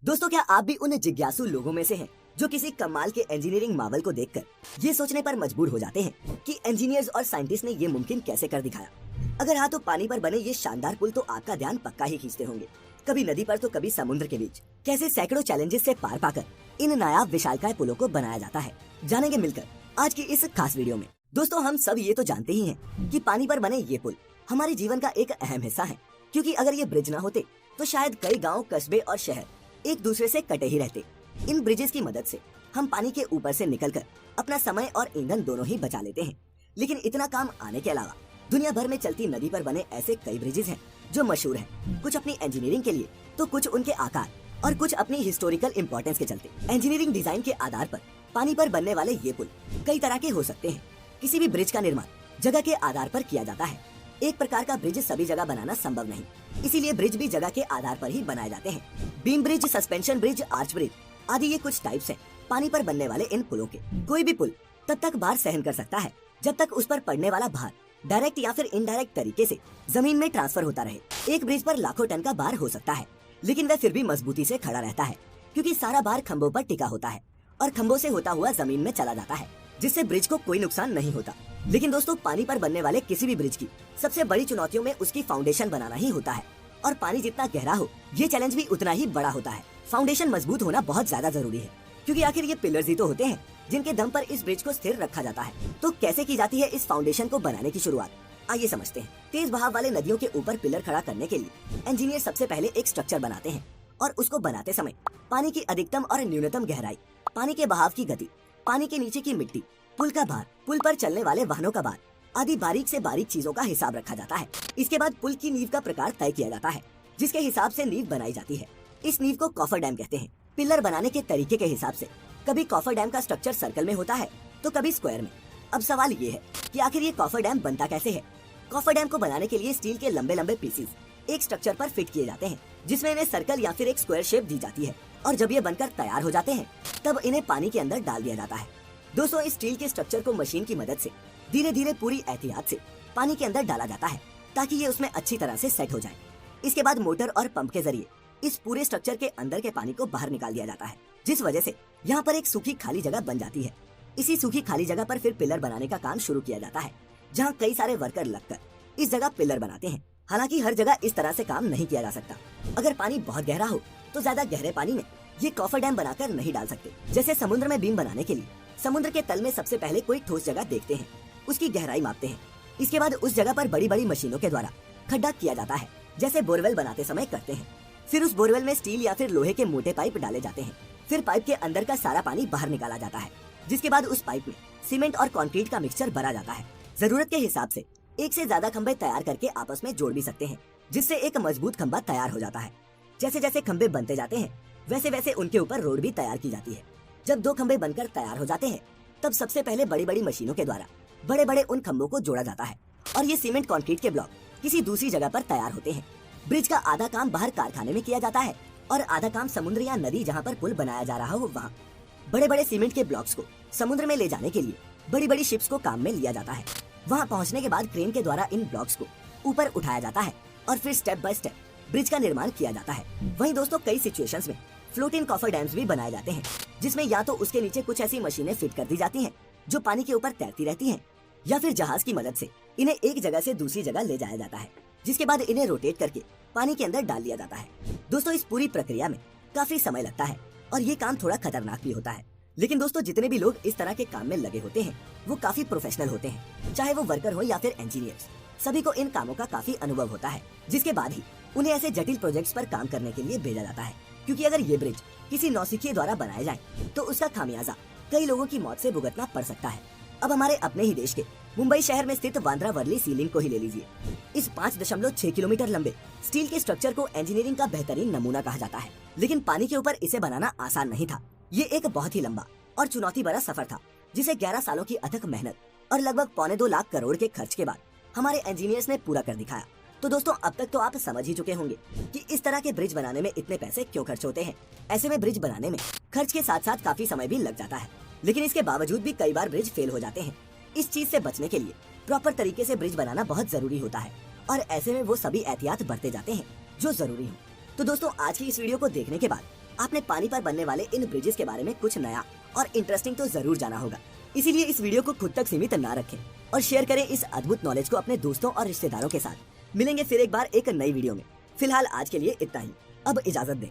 दोस्तों, क्या आप भी उन जिज्ञासु लोगों में से हैं जो किसी कमाल के इंजीनियरिंग मावल को देखकर ये सोचने पर मजबूर हो जाते हैं कि इंजीनियर्स और साइंटिस्ट ने ये मुमकिन कैसे कर दिखाया। अगर हाँ, तो पानी पर बने ये शानदार पुल तो आपका ध्यान पक्का ही खींचते होंगे। कभी नदी पर तो कभी समुद्र के बीच कैसे सैकड़ों चैलेंजेस से पार पाकर इन नायाब विशालकाय पुलों को बनाया जाता है, जानेंगे मिलकर आज की इस खास वीडियो में। दोस्तों, हम सब ये तो जानते ही हैं कि पानी पर बने ये पुल हमारे जीवन का एक अहम हिस्सा है, क्योंकि अगर ये ब्रिज न होते तो शायद कई गाँव, कस्बे और शहर एक दूसरे से कटे ही रहते। इन ब्रिजेस की मदद से हम पानी के ऊपर से निकलकर अपना समय और ईंधन दोनों ही बचा लेते हैं। लेकिन इतना काम आने के अलावा दुनिया भर में चलती नदी पर बने ऐसे कई ब्रिजेस हैं जो मशहूर हैं, कुछ अपनी इंजीनियरिंग के लिए तो कुछ उनके आकार और कुछ अपनी हिस्टोरिकल इम्पोर्टेंस के चलते। इंजीनियरिंग डिजाइन के आधार पर पानी पर बनने वाले ये पुल कई तरह के हो सकते हैं। किसी भी ब्रिज का निर्माण जगह के आधार पर किया जाता है। एक प्रकार का ब्रिज सभी जगह बनाना संभव नहीं, इसीलिए ब्रिज भी जगह के आधार पर ही बनाए जाते हैं। Beam bridge, suspension bridge, arch bridge आदि ये कुछ टाइप्स हैं पानी पर बनने वाले इन पुलों के। कोई भी पुल तब तक भार सहन कर सकता है जब तक उस पर पड़ने वाला भार डायरेक्ट या फिर इनडायरेक्ट तरीके से जमीन में ट्रांसफर होता रहे। एक ब्रिज पर लाखों टन का भार हो सकता है, लेकिन वह फिर भी मजबूती से खड़ा रहता है, क्योंकि सारा भार खंभों पर टिका होता है और खंभों से होता हुआ जमीन में चला जाता है, जिससे ब्रिज को कोई नुकसान नहीं होता। लेकिन दोस्तों, पानी पर बनने वाले किसी भी ब्रिज की सबसे बड़ी चुनौतियों में उसकी फाउंडेशन बनाना ही होता है, और पानी जितना गहरा हो ये चैलेंज भी उतना ही बड़ा होता है। फाउंडेशन मजबूत होना बहुत ज्यादा जरूरी है, क्योंकि आखिर ये पिलर्स ही तो होते हैं जिनके दम पर इस ब्रिज को स्थिर रखा जाता है। तो कैसे की जाती है इस फाउंडेशन को बनाने की शुरुआत, आइए समझते हैं। तेज बहाव वाले नदियों के ऊपर पिलर खड़ा करने के लिए इंजीनियर सबसे पहले एक स्ट्रक्चर बनाते हैं, और उसको बनाते समय पानी की अधिकतम और न्यूनतम गहराई, पानी के बहाव की गति, पानी के नीचे की मिट्टी, पुल का भार, पुल पर चलने वाले वाहनों का भार आदि बारीक से बारीक चीजों का हिसाब रखा जाता है। इसके बाद पुल की नींव का प्रकार तय किया जाता है, जिसके हिसाब से नींव बनाई जाती है। इस नींव को कॉफर डैम कहते हैं। पिलर बनाने के तरीके के हिसाब से कभी कॉफर डैम का स्ट्रक्चर सर्कल में होता है तो कभी स्क्वायर में। अब सवाल ये है कि आखिर ये कॉफर डैम बनता कैसे है। कॉफर डैम को बनाने के लिए स्टील के लंबे लंबे पीसेस एक स्ट्रक्चर पर फिट किए जाते हैं, जिसमें इन्हें सर्कल या फिर एक स्क्वायर शेप दी जाती है, और जब ये बनकर तैयार हो जाते हैं तब इन्हें पानी के अंदर डाल दिया जाता है। दोस्तों, इस स्टील के स्ट्रक्चर को मशीन की मदद से धीरे धीरे पूरी एहतियात से पानी के अंदर डाला जाता है, ताकि ये उसमें अच्छी तरह से सेट हो जाए। इसके बाद मोटर और पंप के जरिए इस पूरे स्ट्रक्चर के अंदर के पानी को बाहर निकाल दिया जाता है, जिस वजह से यहाँ पर एक सूखी खाली जगह बन जाती है। इसी सूखी खाली जगह पर फिर पिलर बनाने का काम शुरू किया जाता है, जहाँ कई सारे वर्कर लगकर इस जगह पिलर बनाते हैं। हालांकि हर जगह इस तरह से काम नहीं किया जा सकता। अगर पानी बहुत गहरा हो तो ज्यादा गहरे पानी में ये कॉफर डैम बनाकर नहीं डाल सकते। जैसे समुद्र में बीम बनाने के लिए समुद्र के तल में सबसे पहले कोई ठोस जगह देखते हैं, उसकी गहराई मापते हैं। इसके बाद उस जगह पर बड़ी बड़ी मशीनों के द्वारा खड्डा किया जाता है, जैसे बोरवेल बनाते समय करते हैं। फिर उस बोरवेल में स्टील या फिर लोहे के मोटे पाइप डाले जाते हैं। फिर पाइप के अंदर का सारा पानी बाहर निकाला जाता है, जिसके बाद उस पाइप में सीमेंट और कंक्रीट का मिक्सचर भरा जाता है। जरूरत के हिसाब से एक से ज्यादा खंभे तैयार करके आपस में जोड़ भी सकते हैं, जिससे एक मजबूत खंभा तैयार हो जाता है। जैसे जैसे खंभे बनते जाते हैं वैसे वैसे उनके ऊपर रोड भी तैयार की जाती है। जब 2 खंभे बनकर तैयार हो जाते हैं तब सबसे पहले बड़ी बड़ी मशीनों के द्वारा बड़े बड़े उन खंभों को जोड़ा जाता है, और ये सीमेंट कंक्रीट के ब्लॉक किसी दूसरी जगह पर तैयार होते हैं। ब्रिज का आधा काम बाहर कारखाने में किया जाता है, और आधा काम समुद्र या नदी जहाँ पर पुल बनाया जा रहा हो वहाँ। बड़े बड़े सीमेंट के ब्लॉक्स को समुद्र में ले जाने के लिए बड़ी बड़ी शिप्स को काम में लिया जाता है। वहाँ पहुँचने के बाद क्रेन के द्वारा इन ब्लॉक्स को ऊपर उठाया जाता है, और फिर स्टेप बाय स्टेप ब्रिज का निर्माण किया जाता है। वहीं दोस्तों, कई सिचुएशंस में फ्लोटिंग कॉफर डैम्स भी बनाए जाते हैं, जिसमें या तो उसके नीचे कुछ ऐसी मशीनें फिट कर दी जाती हैं जो पानी के ऊपर तैरती रहती हैं, या फिर जहाज की मदद से इन्हें एक जगह से दूसरी जगह ले जाया जाता है, जिसके बाद इन्हें रोटेट करके पानी के अंदर डाल दिया जाता है। दोस्तों, इस पूरी प्रक्रिया में काफी समय लगता है और ये काम थोड़ा खतरनाक भी होता है। लेकिन दोस्तों, जितने भी लोग इस तरह के काम में लगे होते हैं वो काफी प्रोफेशनल होते हैं, चाहे वो वर्कर हो या फिर इंजीनियर्स। सभी को इन कामों का काफी अनुभव होता है, जिसके बाद ही उन्हें ऐसे जटिल प्रोजेक्ट्स पर काम करने के लिए भेजा जाता है। क्योंकि अगर ये ब्रिज किसी नौसिखिए द्वारा बनाए जाए तो उसका खामियाजा कई लोगों की मौत से भुगतना पड़ सकता है। अब हमारे अपने ही देश के मुंबई शहर में स्थित बांद्रा वर्ली सी लिंक को ही ले लीजिए। इस 5.6 किलोमीटर लंबे स्टील के स्ट्रक्चर को इंजीनियरिंग का बेहतरीन नमूना कहा जाता है, लेकिन पानी के ऊपर इसे बनाना आसान नहीं था। ये एक बहुत ही लंबा और चुनौती भरा सफर था, जिसे 11 सालों की अथक मेहनत और लगभग 2.25 लाख करोड़ के खर्च के बाद हमारे इंजीनियर्स ने पूरा कर दिखाया। तो दोस्तों, अब तक तो आप समझ ही चुके होंगे कि इस तरह के ब्रिज बनाने में इतने पैसे क्यों खर्च होते हैं। ऐसे में ब्रिज बनाने में खर्च के साथ साथ काफी समय भी लग जाता है, लेकिन इसके बावजूद भी कई बार ब्रिज फेल हो जाते हैं। इस चीज से बचने के लिए प्रॉपर तरीके से ब्रिज बनाना बहुत जरूरी होता है, और ऐसे में वो सभी एहतियात बरते जाते हैं जो जरूरी हो। तो दोस्तों, आज की इस वीडियो को देखने के बाद आपने पानी पर बनने वाले इन ब्रिजेस के बारे में कुछ नया और इंटरेस्टिंग तो जरूर जाना होगा। इसीलिए इस वीडियो को खुद तक सीमित ना रखें और शेयर करें इस अद्भुत नॉलेज को अपने दोस्तों और रिश्तेदारों के साथ। मिलेंगे फिर एक बार एक नई वीडियो में। फिलहाल आज के लिए इतना ही। अब इजाजत दें।